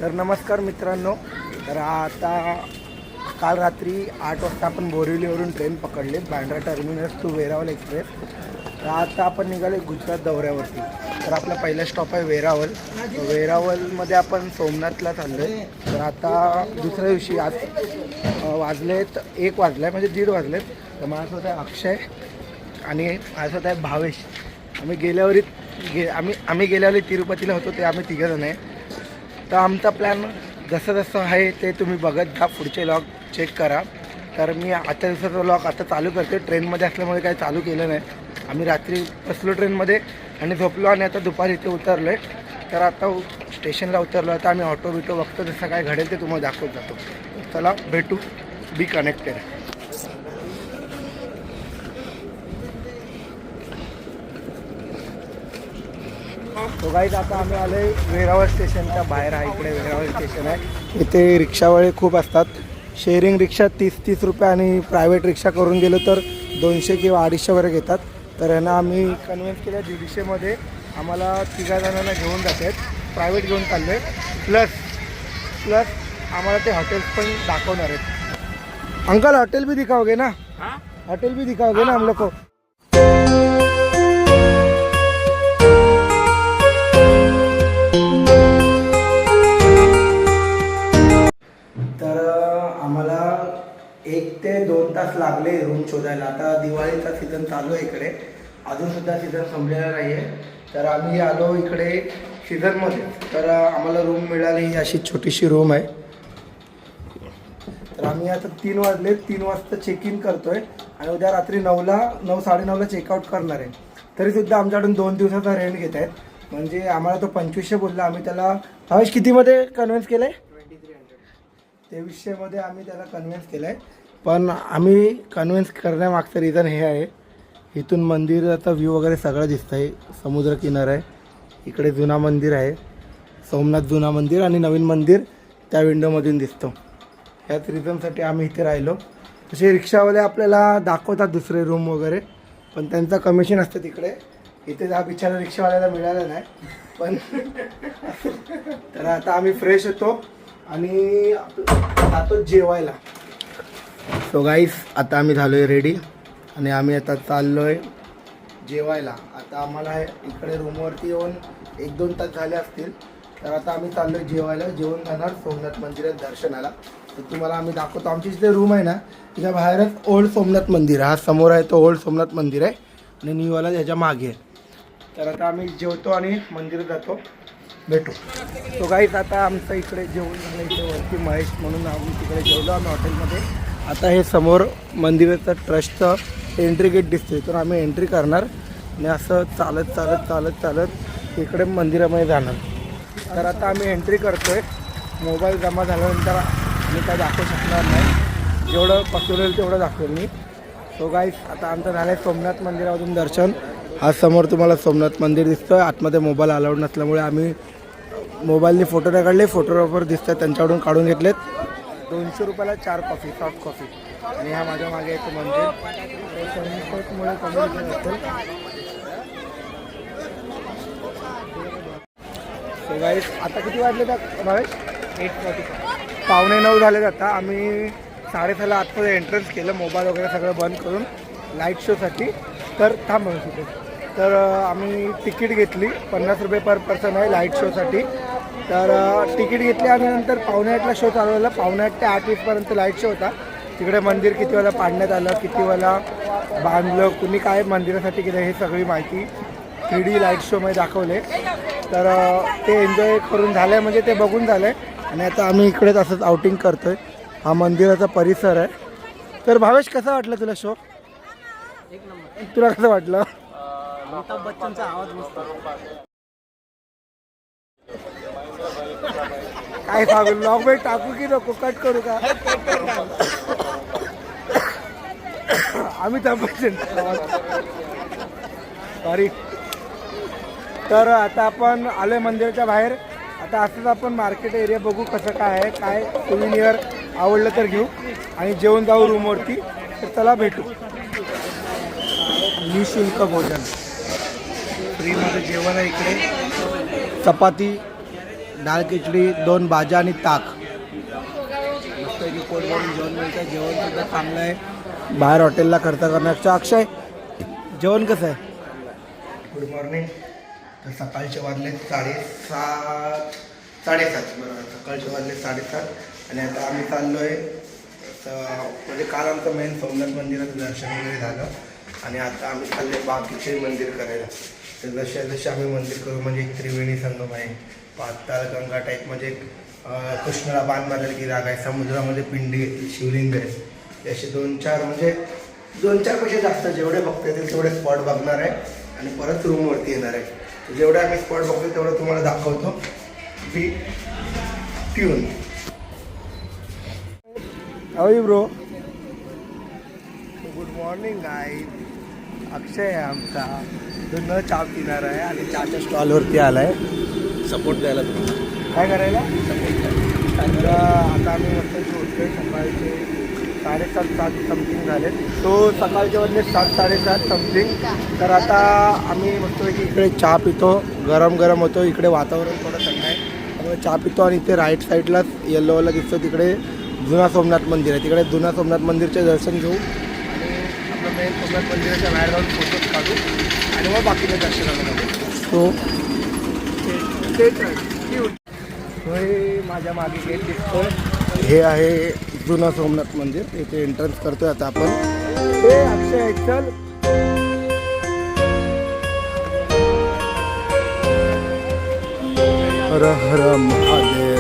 तर नमस्कार मित्रांनो. तर आता काल रात्री 8 वाजता आपण बोरिवलीवरून ट्रेन पकडली, Bandra Terminus to Veraval Express. तर आता आपण निघाले गुजरात दौऱ्यावरती. तर आपला पहिला स्टॉप आहे वेरावल. वेरावलमध्ये आपण सोमनाथला चाललो आहे. तर आता दुसऱ्या दिवशी आज वाजलेत 1 वाजला म्हणजे 1:30 वाजलेत. तर माझ्यासोबत आहे अक्षय आणि माझ्यासोबत आहे भावेश. आम्ही गेल्यावर तिरुपतीला होतो, ते आम्ही तिघंजण आहे. तर आमचा प्लॅन जसं जसं आहे ते तुम्ही बघत जा, पुढचे लॉग चेक करा. तर मी आजच्या दिवसाचा लॉग आता चालू करते. ट्रेनमध्ये असल्यामुळे काही चालू केलं नाही. आम्ही रात्री बसलो ट्रेनमध्ये आणि झोपलो आणि आता दुपारी इथे उतरलो आहे. तर आता स्टेशनला उतरलो. आता आम्ही ऑटो बिटो बघतो, जसं काय घडेल ते तुम्हाला दाखवत जातो. चला भेटू, बी कनेक्टेड. तो गाईज आता आम्ही आलो आहे वेरावळ स्टेशनच्या बाहेर आहे. इकडे वेरावळ स्टेशन आहे. इथे रिक्षावाले खूप असतात. शेअरिंग रिक्षा 30-30 रुपये आणि प्रायव्हेट रिक्षा करून गेलो तर 200 किंवा 250 वगैरे घेतात. तर यांना आम्ही कन्व्हिन्स केलं 150मध्ये आम्हाला 3 जणांना घेऊन जातात. प्रायव्हेट घेऊन चाललो आहे. प्लस आम्हाला ते हॉटेल्स पण दाखवणार आहेत. अंकल हॉटेल भी दिखाओगे ना? हॉटेल भी दिखाओगे ना हम लोग को? आम्हाला 1 ते 2 तास लागले रूम शोधायला. आता दिवाळीचा सीझन चालू आहे इकडे, अजूनसुद्धा सीझन संपलेला नाही आहे. तर आम्ही आलो इकडे सीझनमध्ये. तर आम्हाला रूम मिळाली, ही अशी छोटीशी रूम आहे. तर आम्ही आता 3 वाजले, 3 वाजता चेक इन करतो आहे आणि उद्या रात्री 9-9:30ला चेकआउट करणार आहे. तरीसुद्धा आमच्याकडून 2 दिवसाचा रेंट घेत आहेत. म्हणजे आम्हाला तो 2500 बोलला. आम्ही त्याला भावेश कितीमध्ये कन्व्हिन्स केलं आहे? 2300मध्ये आम्ही त्याला कन्व्हिन्स केलं आहे. पण आम्ही कन्व्हिन्स करण्यामागचं रिझन हे आहे, इथून मंदिराचा व्ह्यू वगैरे सगळं दिसतं आहे. समुद्रकिनारा आहे, इकडे जुना मंदिर आहे, सोमनाथ जुना मंदिर आणि नवीन मंदिर त्या विंडोमधून दिसतो. ह्याच रिझनसाठी आम्ही इथे राहिलो. तसे रिक्षावाले आपल्याला दाखवतात दुसरे रूम वगैरे, पण त्यांचं कमिशन असतं तिकडे. इथे हा बिचारा रिक्षावाल्याला मिळाला नाही. पण तर आता आम्ही फ्रेश होतो आणि जातो जेवायला. सो गाईस आता आम्ही झालो आहे रेडी आणि आम्ही आता चाललो आहे जेवायला. आता आम्हाला इकडे रूमवरती येऊन 1-2 तास झाले असतील. तर आता आम्ही चाललो आहे जेवायला. जेवण जाणार सोमनाथ मंदिरात दर्शनाला. तर तुम्हाला आम्ही दाखवतो. आमची जिथे रूम आहे ना, तिच्या बाहेरच ओल्ड सोमनाथ मंदिर आहे. हा समोर आहे तो ओल्ड सोमनाथ मंदिर आहे आणि न्यूवाला त्याच्या मागे आहे. तर आता आम्ही जेवतो आणि मंदिरात जातो, भेटू. तो गाईच आता आमचं इकडे जेवण झालं. इथे वरती महेश म्हणून आम्ही तिकडे जेवलो आम्ही हॉटेलमध्ये. आता हे समोर मंदिराचं ट्रस्टचं एंट्री गेट दिसते. तर आम्ही एंट्री करणार आणि असं चालत इकडे मंदिरामध्ये जाणार. तर आता आम्ही एंट्री करतो आहे. मोबाईल जमा झाल्यानंतर मी काय दाखवू शकणार नाही. जेवढं पॉसिबल होईल तेवढं दाखवेल मी. तो गाईस आता आमचं झालं आहे सोमनाथ मंदिरामधून दर्शन. हा समोर तुम्हाला सोमनाथ मंदिर दिसतं आहे. आतमध्ये मोबाईल अलाउड नसल्यामुळे आम्ही मोबाईलने फोटो नाही काढले. फोटोग्राफर दिसत आहेत, त्यांच्याकडून काढून घेतलेत. 200 रुपयाला 4 कॉफी, सॉफ्ट कॉफी. आणि हा माझ्या मागे येतो मंदिर. सनसेटमुळे कमी असेल. सो गाईस आता किती वाजले त्या भावेश? 8:45, 8:45 झाले. आता आम्ही 6:30ला आतमध्ये एंट्रन्स केलं, मोबाईल वगैरे सगळं बंद करून लाईट शोसाठी. तर थांब होते. तर आम्ही तिकीट घेतली, 50 रुपये पर पर्सन आहे लाईट शोसाठी. तर तिकीट घेतली आणि नंतर 7:45ला शो चालू झाला. 7:45 ते 8:20पर्यंत लाईट शो होता. तिकडे मंदिर किती वेळा पाडण्यात आलं, किती वेळा बांधलं, कुणी काय मंदिरासाठी केलं, हे सगळी माहिती 3D लाईट शोमध्ये दाखवले. तर ते एन्जॉय करून झालं आहे, म्हणजे ते बघून झालं आहे. आणि आता आम्ही इकडेच असंच आउटिंग करतो आहे. हा मंदिराचा परिसर आहे. तर भावेश कसं वाटलं तुला शो? एक नंबर. तुला कसं वाटलं? अमिताभ बच्चनचा आवाज मस्त. काय सांगू, ब्लॉगमध्ये टाकू की नको, कट करू का? अमिताभ बच्चन सॉरी. तर आता आपण आलोय मंदिराच्या बाहेर. आता असंच आपण मार्केट एरिया बघू कसं काय आहे, काय सुविनियर आवडलं तर घेऊ आणि जेवण जाऊ रूमवरती. तर चला भेटू. निःशुल्क भोजन, फ्रीमध्ये जेवण आहे इकडे. चपाती, डाळ खिचडी, 2 भाज्या आणि ताक. मस्त पोट भरून जेवण मिळतं. जेवण सुद्धा चांगलं आहे. बाहेर हॉटेलला खर्च करण्यापेक्षा. अक्षय, जेवण कसं आहे? Good morning. तर सकाळचे वाजले 7:30 बरोबर. सकाळचे वाजले 7:30 आणि आता आम्ही चाललो आहे. म्हणजे काल आमचं मेन सोमनाथ मंदिराचं दर्शन वगैरे झालं आणि आता आम्ही चालले बाकीचे मंदिर करायला. तर जसे आम्ही मंदिर करू म्हणजे एक त्रिवेणी संगम आहे, पाताळ गंगा टाईप म्हणजे कृष्णाला बाण मारलेली की जागा आहे, समुद्रामध्ये पिंडी शिवलिंग आहे. असे 2-4 म्हणजे 2-4 पेक्षा जास्त जेवढे बघता येतील तेवढे स्पॉट बघणार आहे आणि परत रूमवरती येणार आहे. तर जेवढे आम्ही स्पॉट बघतो तेवढं तुम्हाला दाखवतो. Be tune. How bro. Good morning guys. Akshay आहे आमचा. तो न चहा पिणार आहे आणि चहाच्या स्टॉलवरती आला आहे सपोर्ट द्यायला तुम्ही. काय करायला. तर आता आम्ही मस्त झोपतोय. सकाळचे 7:30 समथिंग झाले. तो सकाळचे वाजले 7-7:30 समथिंग. तर आता आम्ही मस्तपैकी इकडे चहा पितो. गरम गरम होतो. इकडे वातावरण थोडं थंड आहे त्यामुळे चहा पितो. आणि इथे राईट साईडलाच येल्लोवाला दिसतो तिकडे जुना सोमनाथ मंदिर आहे. तिकडे जुना सोमनाथ मंदिरचे दर्शन घेऊ आणि आपलं मेन सोमनाथ मंदिराच्या बाहेर जाऊन फोटोज काढू आणि मग बाकीचं दर्शनाला जाऊ. तो माझ्या मागे गेट दिसतोय. हे आहे जुना सोमनाथ मंदिर. इथे एंट्रन्स करतोय आता आपण. हे अक्षय चल. हर हर महादेव.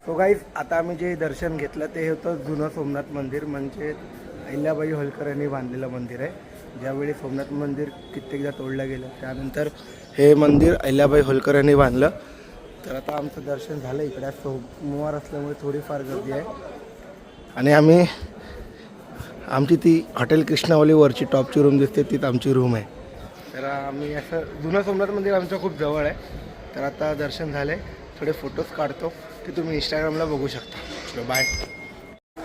सो गाईज, आता आम्ही जे दर्शन घेतलं ते होतं जुनं सोमनाथ मंदिर. म्हणजे अहिल्याबाई होळकर यांनी बांधलेलं मंदिर आहे. ज्यावेळी सोमनाथ मंदिर कित्येकदा तोडलं गेलं त्यानंतर हे मंदिर अहिल्याबाई होळकर यांनी बांधलं. तर आता आमचं दर्शन झालं. इकडे सोमवार असल्यामुळे थोडीफार गर्दी आहे आणि आमची ती हॉटेल कृष्णावलीवरची टॉपची रूम दिसते तीच आमची रूम आहे. तर आम्ही असं जुनं सोमनाथ मंदिर आमचं खूप जवळ आहे. तर आता दर्शन झालं आहे. थोडे फोटोज काढतो ते तुम्ही इंस्टाग्रामला बघू शकता. बाय.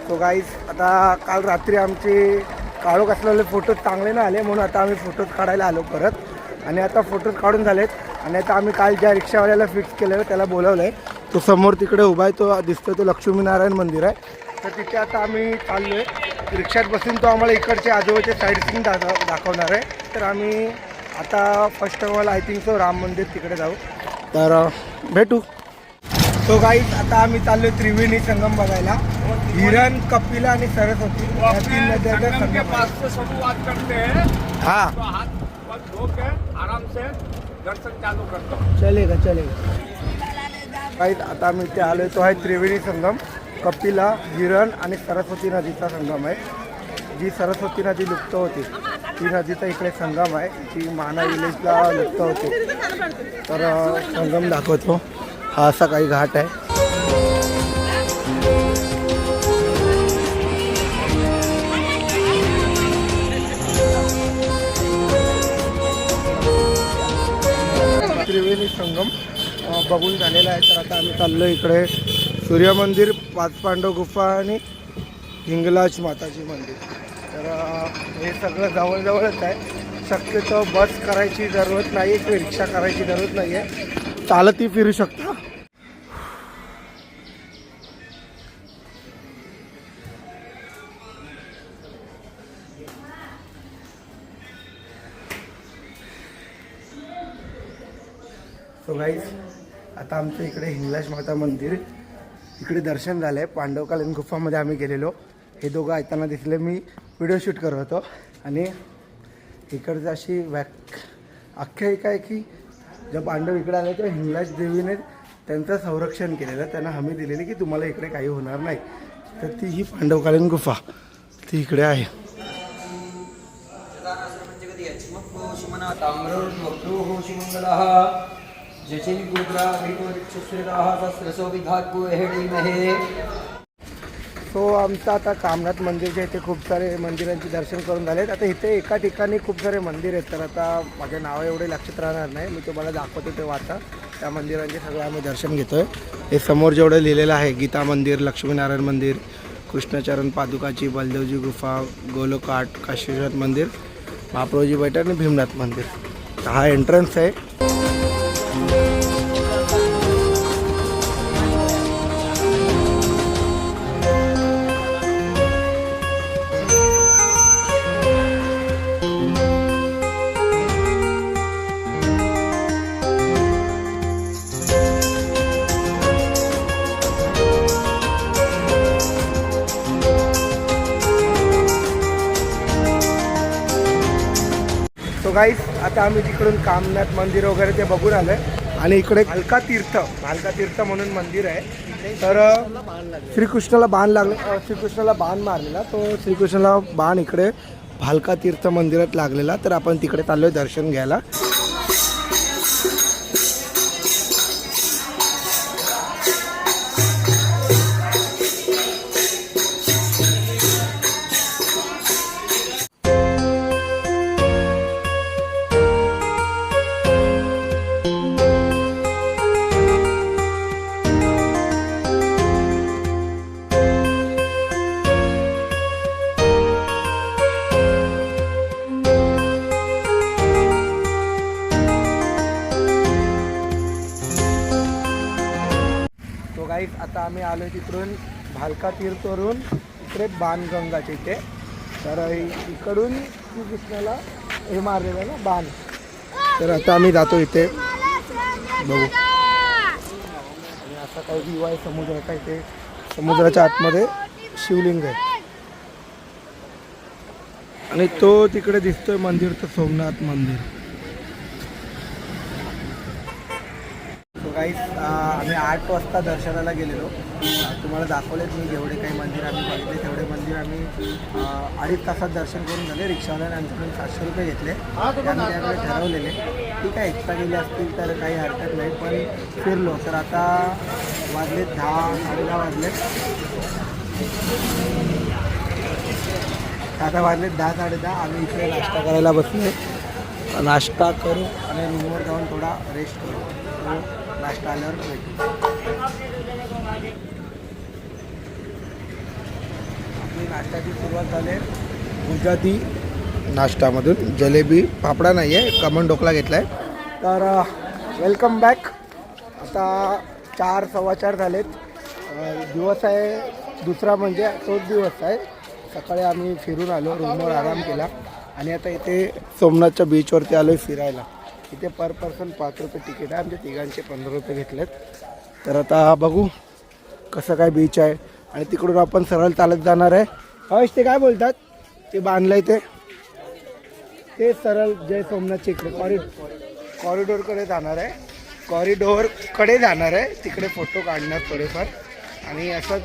सो गाईज, आता काल रात्री आमचे काळोख असलेले फोटोज चांगले नाही आले म्हणून आता आम्ही फोटोज काढायला आलो परत. आणि आता फोटोज काढून झालेत आणि आता आम्ही काल ज्या रिक्षावाल्याला फिक्स केलेलं त्याला बोलावलं आहे. तो समोर तिकडे उभा आहे. तो दिसतो तो लक्ष्मीनारायण मंदिर आहे. तर तिथे आता आम्ही चाललो आहे. रिक्षात बसून तो आम्हाला इकडचे आजोबाचे साईड सीन दाखवणार आहे. तर आम्ही आता first of all I think so Ram मंदिर तिकडे जाऊ. तर भेटू. तो गाईज, आता आम्ही चाललो त्रिवेणी संगम बघायला. हिरण, कपिला आणि सरस्वती या 3 नद्यांचा संगम आहे. हाँ, आराम से दर्शन चालू करतो. चलेगा. गाईज, आता आम्ही इथे आलो. तो आहे त्रिवेणी संगम. कपिला, हिरण आणि सरस्वती नदीचा संगम आहे. जी सरस्वती नदी लुप्त होती ती नदीचा इकडे संगम आहे. जी माना विलेजला लुप्त होते. तर संगम दाखवतो. हा असा काही घाट आहे. त्रिवेणी संगम बघून झालेला आहे. तर आता आम्ही चाललो इकडे सूर्यमंदिर, 5 पांडव गुफा आणि हिंगलाज माताजी मंदिर. तर हे सगळं जवळजवळच आहे. शक्यतो बस करायची जरूरत नाही किंवा रिक्षा करायची जरूरत नाही आहे. चालतही फिरू शकता. सो गाईज, आता आमचं इकडे हिंगलाज माता मंदिर इकडे दर्शन झालं आहे. पांडवकालीन गुफामध्ये आम्ही गेलेलो. हे दोघं ऐकताना दिसले. मी व्हिडिओ शूट करत होतो. आणि इकडचं अशी आख्यायिका आहे की जेव्हा पांडव इकडे आले तेव्हा हिंगलाज देवीने त्यांचं संरक्षण केलेलं. त्यांना हमी दिलेली की तुम्हाला इकडे काही होणार नाही. तर ती ही पांडवकालीन गुफा ती इकडे आहे. सो आमचं आता कामनाथ मंदिरच्या इथे खूप सारे मंदिरांचे दर्शन करून झालेत. आता इथे एका ठिकाणी खूप सारे मंदिर आहेत. तर आता माझ्या नाव एवढे लक्षात राहणार नाही. मी तुम्हाला दाखवतो ते वाचा. त्या मंदिरांचे सगळं आम्ही दर्शन घेतोय. हे समोर जेवढं लिहिलेलं आहे गीता मंदिर, लक्ष्मीनारायण मंदिर, कृष्णचरण पादुकाची, बलदेवजी गुफा, गोलोकाट, काशीनाथ मंदिर, महाप्रभूजी बैठक आणि भीमनाथ मंदिर. हा एंट्रन्स आहे. सो गाईस आता आम्ही तिकडून कामनाथ मंदिर वगैरे ते बघून आलो आहे. आणि इकडे भालका तीर्थ म्हणून मंदिर आहे. तर श्रीकृष्णाला बाण मारलेला. तो श्रीकृष्णाला बाण इकडे भालका तीर्थ मंदिरात लागलेला. तर आपण तिकडे चाललोय दर्शन घ्यायला. आता आम्ही आलो तिकडून भालका तीर्थवरून इकडे बाणगंगाच्या इथे. तर इकडून श्रीकृष्णाला हे मारलेलं ना बाण. तर आता आम्ही जातो इथे बघू. आणि असा काही व्ह्यू आहे समुद्राचा. इथे समुद्राच्या आतमध्ये शिवलिंग आहे. आणि तो तिकडे दिसतोय मंदिर तर सोमनाथ मंदिर. गाईस आम्ही 8 वाजता दर्शनाला गेलेलो. तुम्हाला दाखवलेत मी जेवढे काही मंदिर आम्ही बघितले तेवढे मंदिर आम्ही 2.5 तासात दर्शन करून झाले. रिक्षावाल्याने आमच्याकडून 700 रुपये घेतले. आम्ही त्याकडे ठरवलेले. ठीक आहे एक्स्ट्रा गेले असतील तर काही हरकत नाही. पण फिरलो. तर आता वाजले 10-10:30 वाजले. आता वाजले 10-10:30. आम्ही इकडे नाश्ता करायला बसलो. नाश्ता करू आणि रूमवर जाऊन थोडा रेस्ट करू. नाश्ता आल्यावर भेटू. आपली नाश्त्याची सुरुवात झाली गुजराती नाश्त्यामधून. जलेबी फाफडा नाही आहे, खमण ढोकळा घेतला आहे. तर वेलकम बॅक. आता 4-4:15 झालेत. दिवस आहे दुसरा म्हणजे तोच दिवस आहे. सकाळी आम्ही फिरून आलो, रूमवर आराम केला आणि आता इथे सोमनाथच्या बीचवरती आलो आहे फिरायला. इथे पर पर्सन 5 रुपये तिकीट आहे. आमच्या तिघांचे 15 रुपये घेतलेत. तर आता बघू कसं काय बीच आहे. आणि तिकडून आपण सरळ चालत जाणार आहे. हर्ष ते काय बोलतात ते बांधलंय ते सरळ जय सोमनाथच्या इकडे कॉरिडोरकडे जाणार आहे. कॉरिडोरकडे जाणार आहे. तिकडे फोटो काढणार थोडेफार. आणि असंच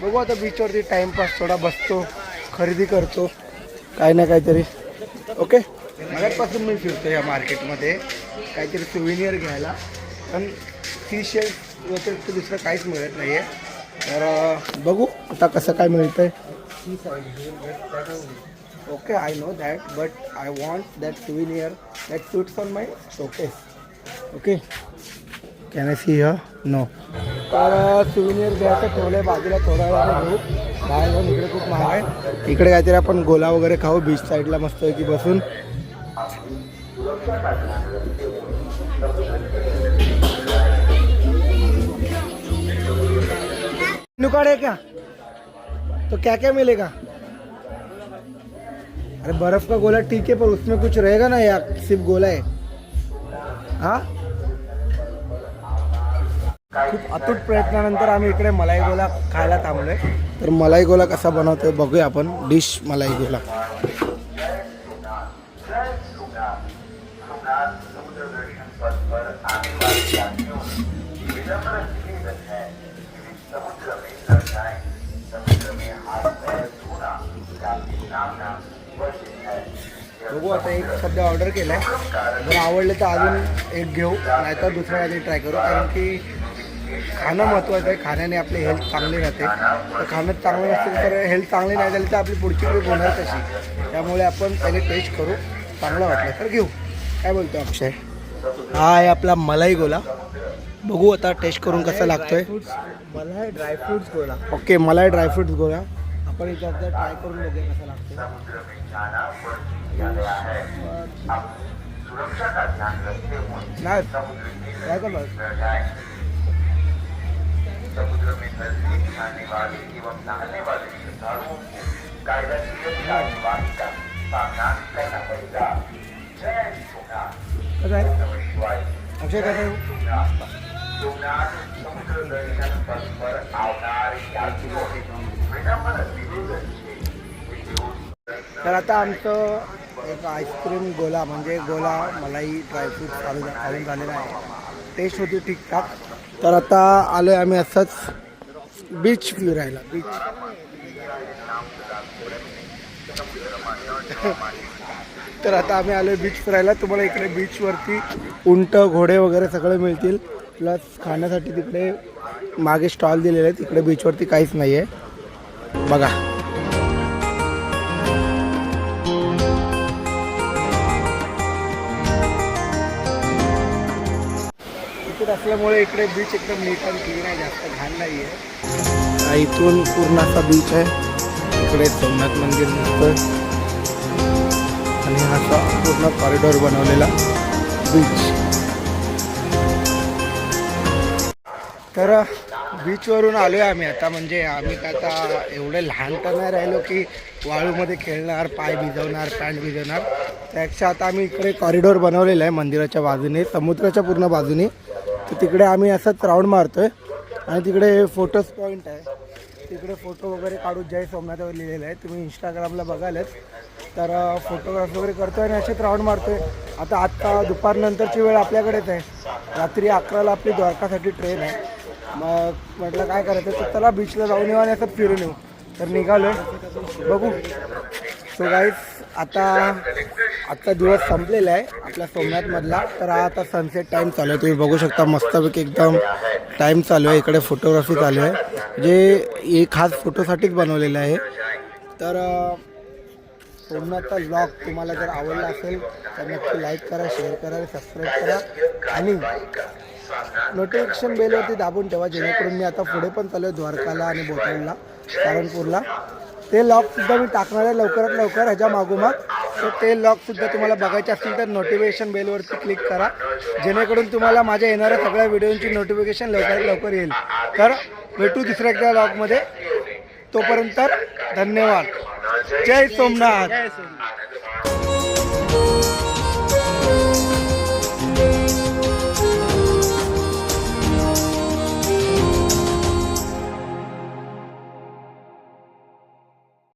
बघू आता बीचवरती टाईमपास थोडा बसतो, खरेदी करतो काय ना काहीतरी. ओके मगाचपासून मी फिरतो या मार्केटमध्ये काहीतरी सुविनियर घ्यायला. पण फिशेल व्यतिरिक्त दुसरं काहीच मिळत नाही आहे. तर बघू आता कसं काय मिळतं आहे. Okay I know that but I want that souvenir that suits on my showcase. Okay can I see here no. तर सुविनियर घ्यायचं ठेवलं आहे बाजूला. थोडा वेळाने घेऊ. बाहेर जाऊन इकडे खूप महाग आहे. इकडे काहीतरी आपण गोला वगैरे खाऊ बीच साईडला मस्तपैकी बसून. मेनू कार्ड है क्या? तो क्या क्या मिलेगा? अरे बर्फ का गोला ठीक है पर उसमें कुछ रहेगा ना या सिर्फ गोला है? हाँ खूप अतूट प्रयत्नानंतर आम्ही इकडे मलाई गोला खायला थांबलोय. तर मलाई गोला कसा बनवतोय बघूया आपण. डिश मलाई गोला. बघू आता एक सध्या ऑर्डर केलाय. जर आवडले तर अजून एक घेऊ, नाहीतर दुसऱ्या आधी ट्राय करू. कारण की खाणं महत्त्वाचं आहे. खाण्याने आपली हेल्थ चांगली राहते. तर खाणं चांगलं नसेल तर हेल्थ चांगली नाही झाली तर आपली पुढची ट्रिप होणार कशी. त्यामुळे आपण पहिले टेस्ट करू, चांगलं वाटलं तर घेऊ. काय बोलतो अक्षय? हा आहे आपला मलाई गोला. बघू आता टेस्ट करून कसा लागतोय. मलाई ड्रायफ्रुट्स गोला. ओके, मलाई ड्रायफ्रुट्स गोला आपण इथं ट्राय करून बघूया कसा लागतो. नाही काय करणार. समुद्र में नजदीक आने वाले एवं नहाने वाले श्रद्धालुओं को कायदाकीय कार्यवाही का सामना करना पड़ेगा. जय सोमनाथ. कसं आहे नमः शिवाय. अक्षय? कसं आहे? सोमनाथ समुद्र दर्शन पथ पर आवनार यात्रियों विनम्र निवेदन है. तर आता आमचं एक आईस्क्रीम गोला म्हणजे गोला मलाई ड्रायफ्रूट खाऊन झालेला आहे. टेस्ट होती ठीकठाक. तर आता आलो आहे आम्ही असंच बीच फिरायला. बीच तर आता आम्ही आलो आहे बीच फिरायला. तुम्हाला इकडे बीचवरती उंट घोडे वगैरे सगळे मिळतील. प्लस खाण्यासाठी तिकडे मागे स्टॉल दिलेले आहेत. इकडे बीचवरती काहीच नाही आहे बघा. असल्यामुळे इकडे बीच एकदम नीट अँड क्लीन आहे. जास्त घाण नाही आहे. इथून पूर्ण असा बीच आहे. इकडे सोमनाथ मंदिर दिसतोय आणि असा पूर्ण कॉरिडॉर बनवलेला बीच. तर बीचवरून आलो आहे आम्ही आता. म्हणजे आम्ही का आता एवढे लहान तर नाही राहिलो की वाळूमध्ये खेळणार, पाय भिजवणार, पॅन्ट भिजवणार. त्यापेक्षा आता आम्ही इकडे कॉरिडॉर बनवलेला आहे मंदिराच्या बाजूने, समुद्राच्या पूर्ण बाजूने. तर तिकडे आम्ही असंच राऊंड मारतोय आणि तिकडे फोटोज पॉईंट आहे. तिकडे फोटो वगैरे काढू जय सोमनाथवर लिहिलेलं आहे. तुम्ही इंस्टाग्रामला बघालच. तर फोटोग्राफी वगैरे करतो आहे आणि असेच राऊंड मारतो आहे. आता दुपारनंतरची वेळ आपल्याकडेच आहे. रात्री 11ला आपली द्वारकासाठी ट्रेन आहे. मग म्हटलं काय करायचं तर चला बीचला जाऊन येऊ आणि असं फिरून येऊ. तर निघालो आहे, बघू. सो गाईज आता दिवस संपलेला आहे आपल्या सोमनाथमधला. तर आता सनसेट टाईम चालू आहे. तुम्ही बघू शकता मस्तपैकी एकदम टाईम चालू आहे. इकडे फोटोग्राफी चालू आहे जे एक खास फोटोसाठीच बनवलेलं आहे. तर सोमनाथचा व्लॉग तुम्हाला जर आवडला असेल तर नक्की लाईक करा, शेअर करा, सबस्क्राईब करा आणि नोटिफिकेशन बेलवरती दाबून ठेवा. जेणेकरून मी आता पुढे पण चालू आहे द्वारकाला आणि बोटाळला, सारंगपूरला. ते लॉगसुद्धा मी टाकणार आहे लवकरात लवकर ह्याच्या मागोमाग. तर ते लॉगसुद्धा तुम्हाला बघायचे असतील तर नोटिफिकेशन बेलवरती क्लिक करा. जेणेकरून तुम्हाला माझ्या येणाऱ्या सगळ्या व्हिडिओची नोटिफिकेशन लवकरात लवकर येईल. तर भेटू दुसऱ्या एकदा लॉगमध्ये. तोपर्यंत धन्यवाद. जय सोमनाथ.